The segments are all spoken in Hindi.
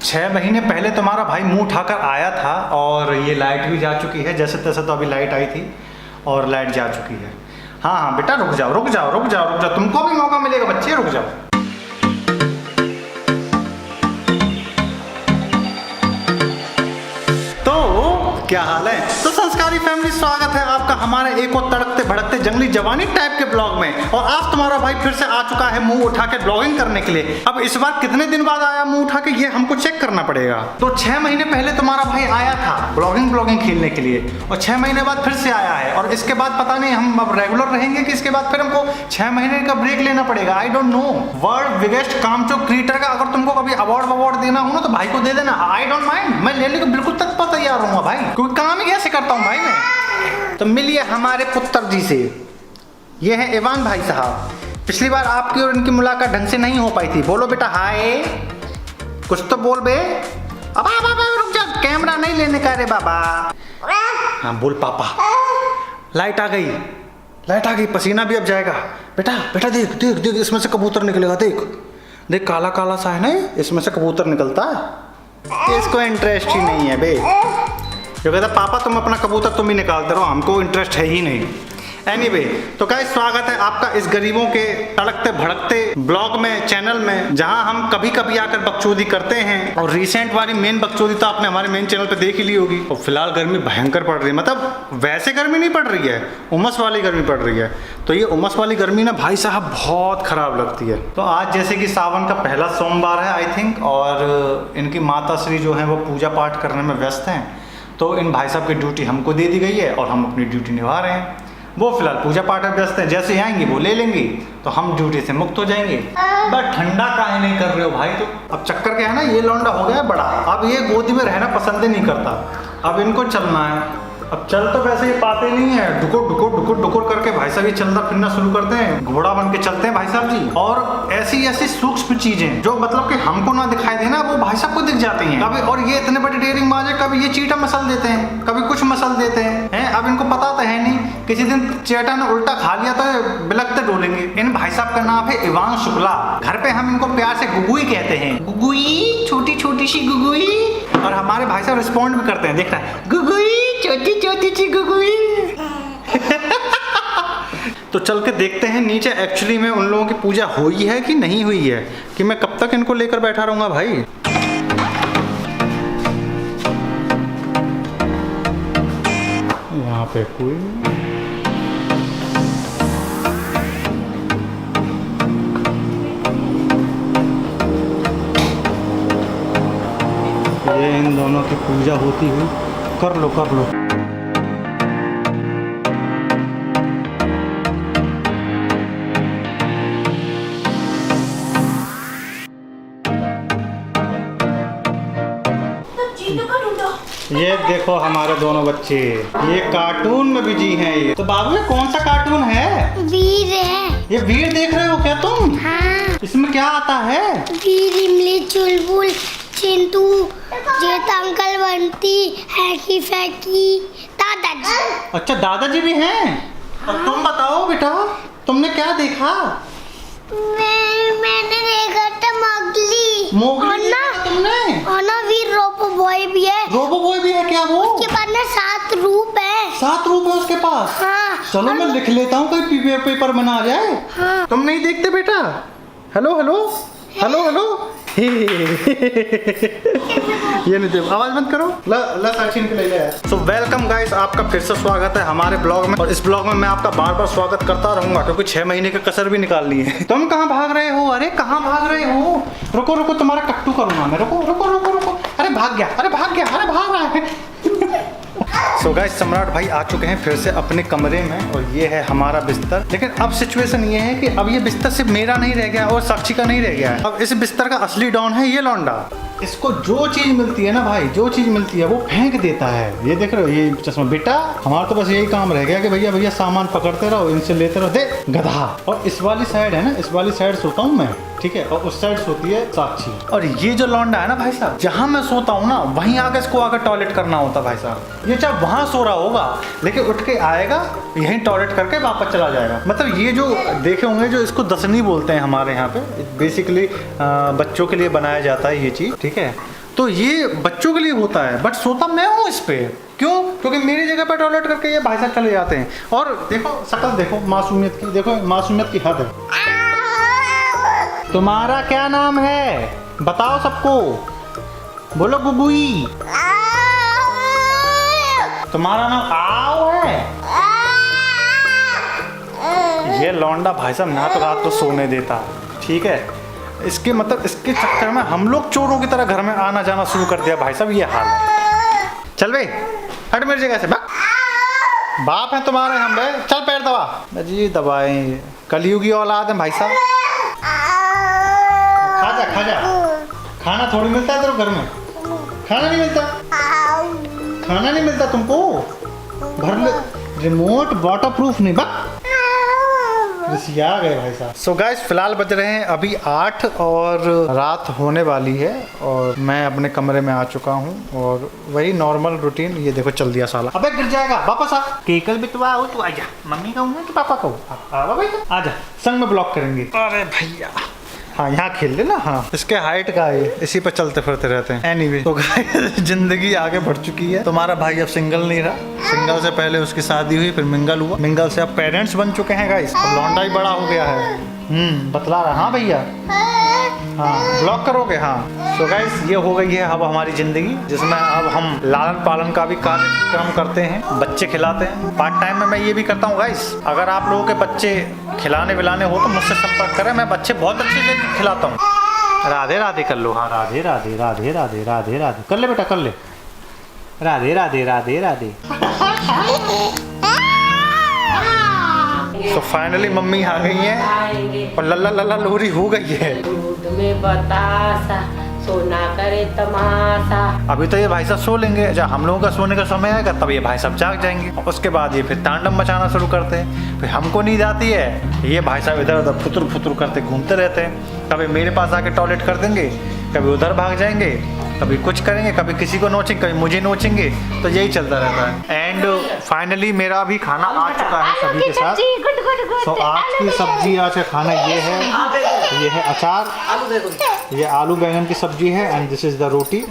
6 महीने पहले तुम्हारा भाई मुंह उठाकर आया था और ये लाइट भी जा चुकी है। जैसे तैसे तो अभी लाइट आई थी और लाइट जा चुकी है। हाँ हाँ बेटा रुक जाओ रुक जाओ रुक जाओ रुक जाओ, तुमको भी मौका मिलेगा बच्चे, रुक जाओ। क्या हाल है? तो संस्कारी फैमिली, स्वागत है आपका हमारे एक और तड़कते भड़कते जंगली जवानी टाइप के ब्लॉग में। और आज तुम्हारा भाई फिर से आ चुका है मुंह उठा के ब्लॉगिंग करने के लिए। अब इस बार कितने दिन बाद आया मुंह उठा के, ये हमको चेक करना पड़ेगा। तो 6 महीने पहले तुम्हारा भाई आया था ब्लॉगिंग खेलने के लिए और 6 महीने बाद फिर से आया है। और इसके बाद पता नहीं हम अब रेगुलर रहेंगे कि इसके बाद फिर हमको 6 महीने का ब्रेक लेना पड़ेगा। I don't know. World biggest कामचोर क्रिएटर का अगर तुमको कभी अवार्ड देना हो ना तो भाई को दे देना। आई डोंट माइंड, मैं लेने को बिल्कुल तत्पर तैयार हूँ भाई, क्योंकि काम ही ऐसे करता हूँ भाई मैं। तो मिलिए हमारे पुत्र जी से। ये है इवान भाई साहब। पिछली बार आपकी और इनकी मुलाकात ढंग से नहीं हो पाई थी। बोलो बेटा हाय, कुछ तो बोल बे। अब रुक जा, कैमरा नहीं लेने का रे बाबा। हाँ बोल पापा। लाइट आ गई, पसीना भी अब जाएगा। बेटा बेटा देख देख देख, इसमें से कबूतर निकलेगा। देख देख, काला काला सा है ना, इसमें से कबूतर निकलता है। इसको इंटरेस्ट ही नहीं है बे। जो कहता पापा तुम अपना कबूतर तुम ही निकालते रहो, हमको इंटरेस्ट है ही नहीं। एनीवे, तो गाइस स्वागत है आपका इस गरीबों के तड़कते भड़कते ब्लॉग में, चैनल में, जहां हम कभी कभी आकर बकचोदी करते हैं। और रिसेंट वाली मेन बकचोदी तो आपने हमारे मेन चैनल पे देख ही ली होगी। और फिलहाल गर्मी भयंकर पड़ रही है, मतलब वैसे गर्मी नहीं पड़ रही है, उमस वाली गर्मी पड़ रही है। तो ये उमस वाली गर्मी ना भाई साहब बहुत खराब लगती है। तो आज जैसे कि सावन का पहला सोमवार है आई थिंक, और इनकी माता श्री जो है वो पूजा पाठ करने में व्यस्त हैं। तो इन भाई साहब की ड्यूटी हमको दे दी गई है और हम अपनी ड्यूटी निभा रहे हैं। वो फिलहाल पूजा पाठ में व्यस्त हैं, जैसे ही आएंगी वो ले लेंगी तो हम ड्यूटी से मुक्त हो जाएंगे। बट ठंडा काहे नहीं कर रहे हो भाई? तो अब चक्कर क्या है ना, ये लौंडा हो गया बड़ा, अब ये गोदी में रहना पसंद ही नहीं करता। अब इनको चलना है। अब चल तो वैसे ये पाते नहीं है, डुकुर करके भाई साहब ये चलना फिरना शुरू करते हैं, घोड़ा बन के चलते हैं भाई साहब जी। और ऐसी सूक्ष्म चीजें जो मतलब कि हमको ना दिखाई देना वो भाई साहब को दिख जाती हैं कभी। और ये इतने बड़े डेयरिंग बाज है, कभी ये चीटा मसल देते हैं, कभी कुछ मसल देते हैं। अब इनको पता तो है नहीं, किसी दिन चेटा ने उल्टा खा लिया तो बिलकते डोलेंगे। इन भाई साहब का नाम है इवान शुक्ला। घर पे हम इनको प्यार से गुगुई कहते हैं। गुगुई, छोटी छोटी सी गुगुई। और हमारे भाई साहब रिस्पॉन्ड भी करते हैं, देखना है गुगुई, छोटी छोटी सी गुगुई। तो चल के देखते हैं नीचे एक्चुअली में उन लोगों की पूजा हुई है कि नहीं हुई है, कि मैं कब तक इनको लेकर बैठा रहूंगा भाई। यहाँ पे कोई ये इन दोनों की पूजा होती हुई, कर लो कर लो। ये देखो हमारे दोनों बच्चे, ये कार्टून में बिजी हैं। ये तो बाबू ये कौन सा कार्टून है? वीर है। ये वीर देख रहे हो क्या तुम? हाँ। इसमें क्या आता है? वीर, इमली, चुलबुल, चिंटू, जेठ अंकल, बंटी, हैकी फैकी, दादाजी। अच्छा दादाजी भी हैं। और तुम बताओ बेटा, तुमने क्या देखा? मैंने देखा था मोगली देखा तुमने? और ना वीर रोबो बॉय भी है। रोबो बॉय भी है क्या वो? उसके पास ना 7 रूप है। 7 रूप है उसके पास? हाँ। चलो मैं लिख लेता हूँ, कोई पेपर में ना आ जाए। हाँ। तुम नहीं देखते बेटा? Hello hello hello hello. ये नहीं दे, आवाज बंद करो। ला साक्षी के ले। सो वेलकम गाइस, आपका फिर से स्वागत है हमारे ब्लॉग में। और इस ब्लॉग में मैं आपका बार बार स्वागत करता रहूंगा, क्योंकि 6 महीने का कसर भी निकालनी है। तुम कहाँ भाग रहे हो? अरे कहाँ भाग रहे हो? रुको रुको, तुम्हारा कट्टू करूंगा मैं। रुको रुको रुको रुको। अरे भाग गया, अरे भाग गया, अरे भाग रहा है। सो गाइस, सम्राट भाई आ चुके हैं फिर से अपने कमरे में, और ये है हमारा बिस्तर। लेकिन अब सिचुएशन ये है कि अब ये बिस्तर सिर्फ मेरा नहीं रह गया और साक्षी का नहीं रह गया है। अब इस बिस्तर का असली डॉन है ये लौंडा। इसको जो चीज मिलती है ना भाई, जो चीज मिलती है वो फेंक देता है। ये देख रहे हो ये चश्मा? बेटा हमारा तो बस यही काम रह गया कि भैया भैया सामान पकड़ते रहो, इनसे लेते रहो। दे गधा। और इस वाली साइड है ना, इस वाली साइड सोता हूँ मैं, ठीक है, और उस साइड सोती है साक्षी। और ये जो लौंडा है ना भाई साहब, जहाँ मैं सोता हूँ ना वहीं आगे इसको आकर टॉयलेट करना होता भाई साहब। ये चाहे वहाँ सो रहा होगा लेकिन उठ के आएगा यहीं टॉयलेट करके वापस चला जाएगा। मतलब ये जो देखे होंगे, जो इसको दसनी बोलते हैं हमारे यहाँ पे, बेसिकली बच्चों के लिए बनाया जाता है ये चीज़, ठीक है। तो ये बच्चों के लिए होता है, बट सोता मैं हूँ इस पे। क्यों? क्योंकि मेरी जगह पर टॉयलेट करके ये भाई साहब चले जाते हैं। और देखो शक्ल देखो मासूमियत की, देखो मासूमियत की हद है। तुम्हारा क्या नाम है बताओ सबको, बोलो बुबुई। तुम्हारा नाम आओ है। ये लौंडा भाई साहब ना तो रात को सोने देता, ठीक है। इसके मतलब इसके चक्कर में हम लोग चोरों की तरह घर में आना जाना शुरू कर दिया भाई साहब, ये हाल है। चल बे हट मेरी जगह से, बाप है तुम्हारे हम बे, चल पैर दबा जी। दबाएं, कलयुगी औलाद है भाई साहब। खा जा, खाना थोड़ी मिलता है तेरे घर में, खाना नहीं मिलता, खाना नहीं मिलता तुमको घर में। रिमोट वाटर प्रूफ नहीं, आ गए भाई साहब। सो गाइस फिलहाल बज रहे हैं अभी 8 और रात होने वाली है और मैं अपने कमरे में आ चुका हूँ और वही नॉर्मल रूटीन। ये देखो चल दिया साला, अबे गिर जाएगा, वापस आ। केकल भी तू आओ, तू आजा, मम्मी कहूँगा कि पापा कहूँ, भाई आजा, संग में ब्लॉक करेंगे। अरे भैया हाँ यहाँ खेल ले ना, हाँ इसके हाइट का है, इसी पर चलते फिरते रहते हैं। एनीवे तो गाइस जिंदगी आगे बढ़ चुकी है। तुम्हारा भाई अब सिंगल नहीं रहा, सिंगल से पहले उसकी शादी हुई, फिर मिंगल हुआ, मिंगल से अब पेरेंट्स बन चुके हैं गाइस। तो लौंडा ही बड़ा हो गया है। बतला रहा। हाँ भैया, हाँ ब्लॉक करोगे। हाँ तो गाइस ये हो गई है अब हमारी ज़िंदगी, जिसमें अब हम लालन पालन का भी कार्यक्रम करते हैं, बच्चे खिलाते हैं। पार्ट टाइम में मैं ये भी करता हूँ गाइस। अगर आप लोगों के बच्चे खिलाने विलाने हो तो मुझसे संपर्क करें, मैं बच्चे बहुत अच्छे से खिलाता हूँ। राधे राधे कर लो। हाँ राधे राधे राधे राधे राधे राधे कर ले बेटा, कर ले। राधे राधे राधे राधे। तो फाइनली मम्मी आ गई है और लल्ला लल्ला लोरी हो गई है। दूध में बतासा सोना करे तमाशा। अभी तो ये भाई साहब सो लेंगे, जब हम लोगों का सोने का समय आएगा तब ये भाई साहब जाग जाएंगे। उसके बाद ये फिर तांडव मचाना शुरू करते हैं, फिर हमको नींद आती है, ये भाई साहब इधर उधर फुतुर फुतुर करते घूमते रहते हैं। कभी मेरे पास आके टॉयलेट कर देंगे, कभी उधर भाग जाएंगे, कभी कुछ करेंगे, कभी किसी को नोचेंगे, कभी मुझे नोचेंगे, तो यही चलता रहता है। एंड फाइनली मेरा भी खाना आ चुका है सभी के साथ। तो आज की सब्जी, आज का खाना ये है अचार, ये आलू बैंगन की सब्जी है, एंड दिस इज द रोटी।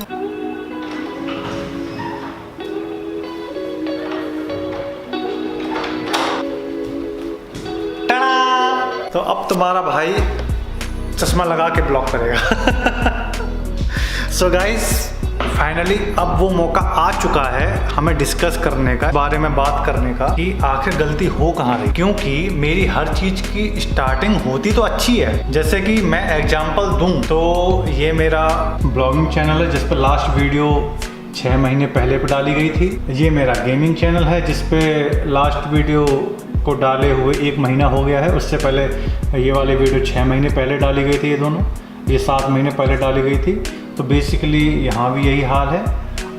तो अब तुम्हारा भाई चश्मा लगा के ब्लॉक करेगा। सो गाइस फाइनली अब वो मौका आ चुका है हमें डिस्कस करने का, बारे में बात करने का कि आखिर गलती हो कहाँ रही। क्योंकि मेरी हर चीज की स्टार्टिंग होती तो अच्छी है। जैसे कि मैं एग्जांपल दूं तो ये मेरा ब्लॉगिंग चैनल है जिस पर लास्ट वीडियो 6 महीने पहले पे डाली गई थी। ये मेरा गेमिंग चैनल है जिस पे लास्ट वीडियो को डाले हुए 1 महीना हो गया है। उससे पहले ये वाली वीडियो 6 महीने पहले डाली गई थी, ये दोनों ये 7 महीने पहले डाली गई थी। तो बेसिकली यहाँ भी यही हाल है।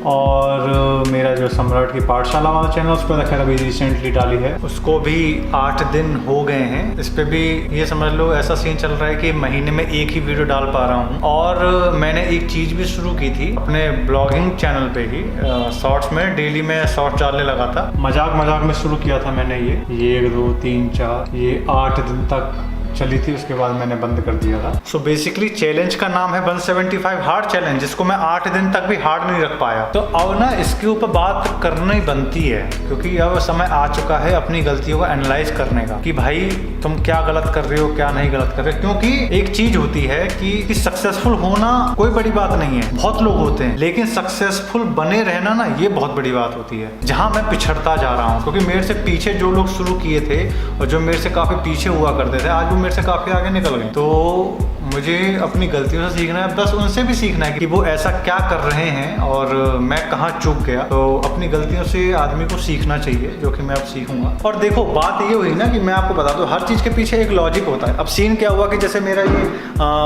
और मेरा जो सम्राट की पाठशाला वाला चैनल उस पर खैर अभी रिसेंटली डाली है, उसको भी 8 दिन हो गए हैं। इस पे भी ये समझ लो ऐसा सीन चल रहा है कि महीने में 1 ही वीडियो डाल पा रहा हूँ। और मैंने एक चीज़ भी शुरू की थी अपने ब्लॉगिंग चैनल पे ही, शॉर्ट्स में डेली में शॉर्ट्स डालने लगा था। मजाक में शुरू किया था मैंने ये 1 2 3 4 ये 8 दिन तक चली थी, उसके बाद मैंने बंद कर दिया था। सो बेसिकली चैलेंज का नाम है 175 हार्ड चैलेंज, जिसको मैं 8 दिन तक भी हार्ड नहीं रख पाया। तो अब ना इसके ऊपर बात करना ही बनती है, क्योंकि अब समय आ चुका है अपनी गलतियों को एनालाइज करने का कि भाई तुम क्या गलत कर रहे हो, क्या नहीं गलत कर रहे हो। क्योंकि एक चीज होती है कि सक्सेसफुल होना कोई बड़ी बात नहीं है, बहुत लोग होते हैं, लेकिन सक्सेसफुल बने रहना ना ये बहुत बड़ी बात होती है। जहाँ मैं पिछड़ता जा रहा हूँ, क्योंकि मेरे से पीछे जो लोग शुरू किए थे और जो मेरे से काफी पीछे हुआ करते थे, आज वो मेरे से काफी आगे निकल गए। तो मुझे अपनी गलतियों से सीखना है, बस उनसे भी सीखना है कि वो ऐसा क्या कर रहे हैं और मैं कहाँ चूक गया। तो अपनी गलतियों से आदमी को सीखना चाहिए, जो कि मैं अब सीखूंगा। और देखो बात ये हुई ना कि मैं आपको बता दूं हर चीज के पीछे एक लॉजिक होता है। अब सीन क्या हुआ कि जैसे मेरा ये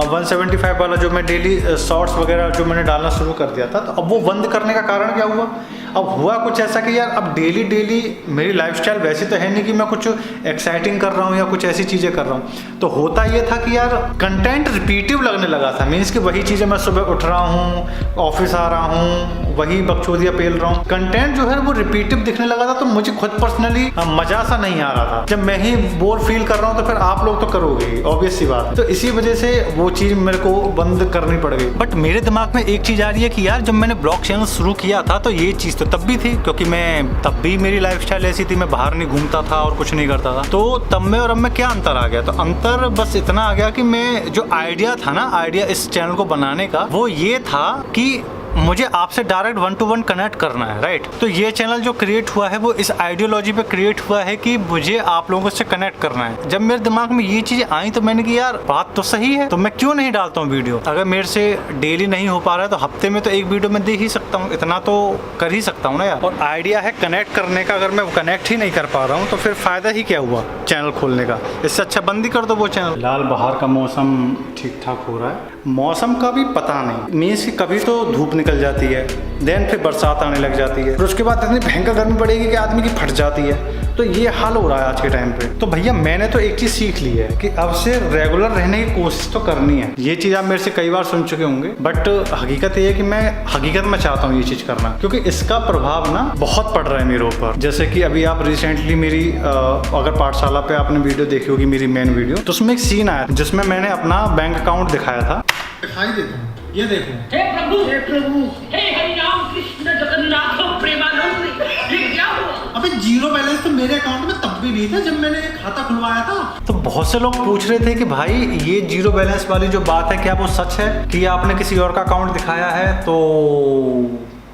175 वाला जो मैं डेली शॉर्ट्स वगैरह जो मैंने डालना शुरू कर दिया था, तो अब वो बंद करने का कारण क्या हुआ। अब हुआ कुछ ऐसा कि यार अब डेली मेरी लाइफस्टाइल वैसे तो है नहीं कि मैं कुछ एक्साइटिंग कर रहा हूँ या कुछ ऐसी चीज़ें कर रहा हूँ। तो होता ये था कि यार कंटेंट रिपीटिव लगने लगा था। मीन्स कि वही चीज़ें मैं सुबह उठ रहा हूँ, ऑफिस आ रहा हूँ, वही बकचोदिया पेल रहा हूँ। कंटेंट जो है वो रिपीटिव दिखने लगा था, तो मुझे खुद पर्सनली मजा सा नहीं आ रहा था। जब मैं ही बोर फील कर रहा हूँ तो फिर आप लोग तो करोगे ही, ऑब्वियस सी बात है। तो इसी वजह से वो चीज़ मेरे को बंद करनी पड़ गई। बट मेरे दिमाग में एक चीज़ आ रही है कि यार जब मैंने ब्लॉग चैनल शुरू किया था तो ये चीज़ तो तब भी थी, क्योंकि मैं तब भी मेरी लाइफस्टाइल ऐसी थी, मैं बाहर नहीं घूमता था और कुछ नहीं करता था। तो तब में और अब में क्या अंतर आ गया? तो अंतर बस इतना आ गया कि मैं जो आइडिया था ना, आइडिया इस चैनल को बनाने का, वो ये था कि मुझे आपसे डायरेक्ट 1 to 1 कनेक्ट करना है, राइट। तो ये चैनल जो क्रिएट हुआ है वो इस आइडियोलॉजी पे क्रिएट हुआ है कि मुझे आप लोगों से कनेक्ट करना है। जब मेरे दिमाग में ये चीज़ें आई तो मैंने कि यार बात तो सही है, तो मैं क्यों नहीं डालता हूँ वीडियो। अगर मेरे से डेली नहीं हो पा रहा है तो हफ्ते में तो एक वीडियो मैं दे ही सकता हूँ, इतना तो कर ही सकता हूँ ना यार। और आइडिया है कनेक्ट करने का, अगर मैं कनेक्ट ही नहीं कर पा रहा हूँ तो फिर फ़ायदा ही क्या हुआ चैनल खोलने का? इससे अच्छा बंद ही कर दो वो चैनल। फिलहाल बाहर का मौसम ठीक ठाक हो रहा है, मौसम का भी पता नहीं। मीन्स कि कभी तो धूप निकल जाती है, देन फिर बरसात आने लग जाती है, फिर उसके बाद इतनी भयंकर गर्मी पड़ेगी कि आदमी की फट जाती है। तो ये हाल हो रहा है आज के टाइम पे। तो भैया मैंने तो एक चीज़ सीख ली है कि अब से रेगुलर रहने की कोशिश तो करनी है। ये चीज़ आप मेरे से कई बार सुन चुके होंगे, बट हकीकत ये है कि मैं हकीकत में चाहता हूँ ये चीज़ करना, क्योंकि इसका प्रभाव ना बहुत पड़ रहा है मेरे ऊपर। जैसे कि अभी आप रिसेंटली मेरी अगर पाठशाला पे आपने वीडियो देखी होगी, मेरी मेन वीडियो, तो उसमें एक सीन आया जिसमें मैंने अपना बैंक अकाउंट दिखाया था। दिखाई देता हूँ, ये देखो। हे प्रभु, हे प्रभु, हे हरि राम कृष्ण जगन्नाथ प्रेमानंद, ये क्या हुआ? अबे जीरो बैलेंस तो मेरे अकाउंट में तब भी नहीं था जब मैंने खाता खुलवाया था। तो बहुत से लोग पूछ रहे थे कि भाई ये जीरो बैलेंस वाली जो बात है क्या वो सच है कि आपने किसी और का अकाउंट दिखाया है? तो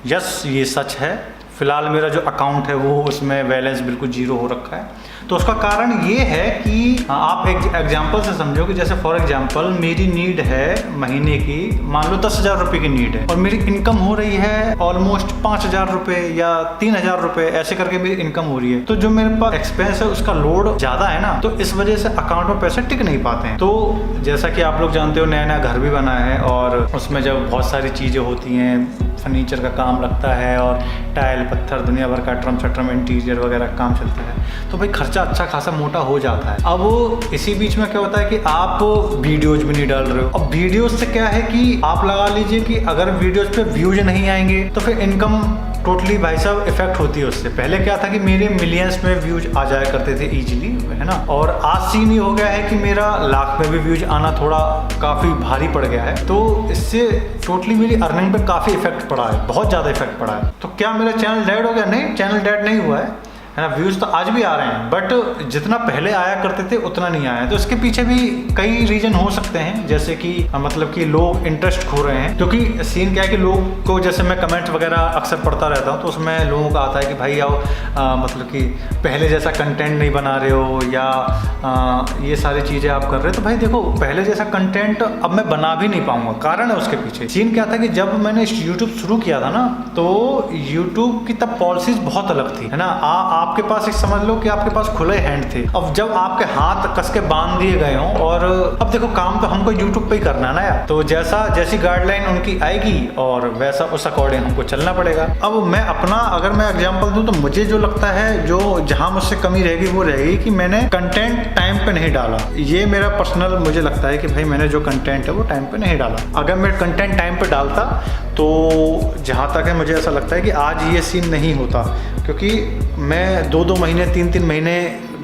यस, ये सच है। फिलहाल मेरा जो अकाउंट है वो उसमें बैलेंस बिल्कुल जीरो हो रखा है। तो उसका कारण ये है कि आप एक एग्जांपल से समझो कि जैसे फॉर एग्जांपल मेरी नीड है महीने की, मान लो 10,000 रुपये की नीड है और मेरी इनकम हो रही है ऑलमोस्ट 5,000 रुपये या 3,000 रुपये, ऐसे करके मेरी इनकम हो रही है। तो जो मेरे पास एक्सपेंस है उसका लोड ज़्यादा है ना, तो इस वजह से अकाउंट में पैसे टिक नहीं पाते हैं। तो जैसा कि आप लोग जानते हो, नया नया घर भी बना है और उसमें जब बहुत सारी चीज़ें होती हैं, फर्नीचर का काम लगता है और टाइल पत्थर दुनिया भर का ट्रम सट्रम इंटीरियर वगैरह काम चलता है, तो भाई खर्चा अच्छा खासा मोटा हो जाता है। अब इसी बीच में क्या होता है कि आप वीडियोज भी नहीं डाल रहे हो। अब वीडियोज से क्या है कि आप लगा लीजिए कि अगर वीडियोज पे व्यूज नहीं आएंगे तो फिर इनकम टोटली भाई साहब इफेक्ट होती है उससे। पहले क्या था कि मेरे मिलियंस में व्यूज आ जाया करते थे इजीली, है ना, और आज सीन ये हो गया है कि मेरा लाख में भी व्यूज आना थोड़ा काफ़ी भारी पड़ गया है। तो इससे टोटली मेरी अर्निंग पे काफ़ी इफेक्ट पड़ा है, बहुत ज़्यादा इफेक्ट पड़ा है। तो क्या मेरा चैनल डेड हो गया? नहीं, चैनल डेड नहीं हुआ है ना, व्यूज़ तो आज भी आ रहे हैं, बट जितना पहले आया करते थे उतना नहीं आया। तो इसके पीछे भी कई रीजन हो सकते हैं, जैसे कि मतलब कि लोग इंटरेस्ट खो रहे हैं। क्योंकि सीन क्या है कि लोग को, जैसे मैं कमेंट वगैरह अक्सर पढ़ता रहता हूँ, तो उसमें लोगों का आता है कि भाई आओ मतलब कि पहले जैसा कंटेंट नहीं बना रहे हो या ये सारी चीज़ें आप कर रहे हो। तो भाई देखो, पहले जैसा कंटेंट अब मैं बना भी नहीं पाऊँगा। कारण है उसके पीछे। सीन क्या था कि जब मैंने यूट्यूब शुरू किया था ना, तो यूट्यूब की तब पॉलिसीज बहुत अलग थी, है ना। आपके पास एक समझ लो कि आपके पास खुले हैंड थे। अब जब आपके हाथ कस के बांध दिए गए हों, और अब देखो काम तो हमको यूट्यूब पे ही करना है ना यार, तो जैसी गाइडलाइन उनकी आएगी और वैसा उस अकॉर्डिंग हमको चलना पड़ेगा। अब मैं अपना अगर मैं एग्जांपल दूं तो मुझे जो लगता है, जो जहां मुझसे कमी रहेगी वो रहेगी कि मैंने कंटेंट टाइम पे नहीं डाला। ये मेरा पर्सनल मुझे लगता है कि भाई मैंने जो कंटेंट है वो टाइम पे नहीं डाला। अगर मैं कंटेंट टाइम पे डालता तो जहाँ तक है मुझे ऐसा लगता है कि आज ये सीन नहीं होता, क्योंकि मैं 2-2 महीने 3-3 महीने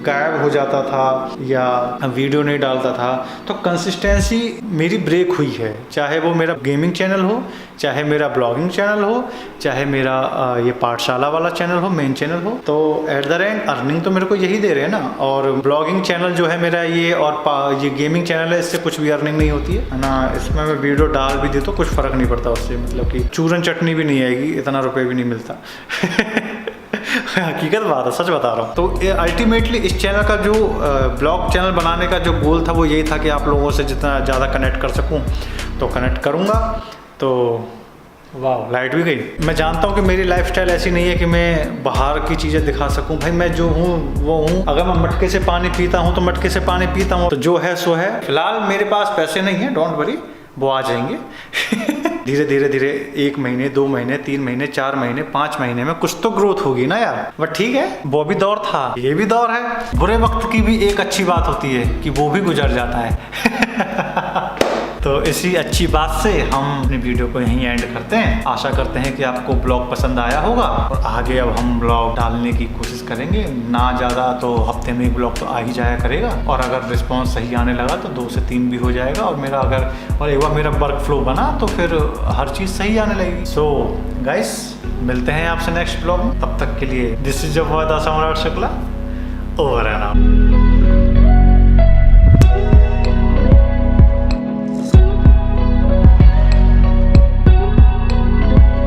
गायब हो जाता था या वीडियो नहीं डालता था। तो कंसिस्टेंसी मेरी ब्रेक हुई है, चाहे वो मेरा गेमिंग चैनल हो, चाहे मेरा ब्लॉगिंग चैनल हो, चाहे मेरा ये पाठशाला वाला चैनल हो, मेन चैनल हो। तो एट द एंड अर्निंग तो मेरे को यही दे रहे हैं ना। और ब्लॉगिंग चैनल जो है मेरा ये, और ये गेमिंग चैनल है, इससे कुछ भी अर्निंग नहीं होती है ना। इसमें मैं वीडियो डाल भी दे तो कुछ फ़र्क नहीं पड़ता उससे, मतलब कि चूरन चटनी भी नहीं आएगी, इतना रुपये भी नहीं मिलता। हकीकत बात है, सच बता रहा हूँ। तो अल्टीमेटली इस चैनल का जो ब्लॉग चैनल बनाने का जो गोल था वो यही था कि आप लोगों से जितना ज़्यादा कनेक्ट कर सकूँ तो कनेक्ट करूँगा। तो वाह, लाइट भी गई। मैं जानता हूँ कि मेरी लाइफस्टाइल ऐसी नहीं है कि मैं बाहर की चीज़ें दिखा सकूँ। भाई मैं जो हूँ वो हूँ। अगर मैं मटके से पानी पीता हूँ तो मटके से पानी पीता हूँ, तो जो है सो है। फिलहाल मेरे पास पैसे नहीं है, डोंट वरी, वो आ जाएंगे। धीरे धीरे धीरे 1 महीने, 2 महीने, 3 महीने, 4 महीने, 5 महीने में कुछ तो ग्रोथ होगी ना यार। बट ठीक है, वो भी दौर था, ये भी दौर है। बुरे वक्त की भी एक अच्छी बात होती है कि वो भी गुजर जाता है। तो इसी अच्छी बात से हम अपनी वीडियो को यहीं एंड करते हैं। आशा करते हैं कि आपको ब्लॉग पसंद आया होगा और आगे अब हम ब्लॉग डालने की कोशिश करेंगे। ना ज़्यादा तो हफ्ते में एक ब्लॉग तो आ ही जाया करेगा, और अगर रिस्पॉन्स सही आने लगा तो 2 से 3 भी हो जाएगा। और मेरा एक बार मेरा वर्क फ्लो बना तो फिर हर चीज़ सही आने लगेगी। सो गाइस, मिलते हैं आपसे नेक्स्ट ब्लॉग में। तब तक के लिए दिस इज योर सम्राट शुक्ला, ओवर एंड आउट।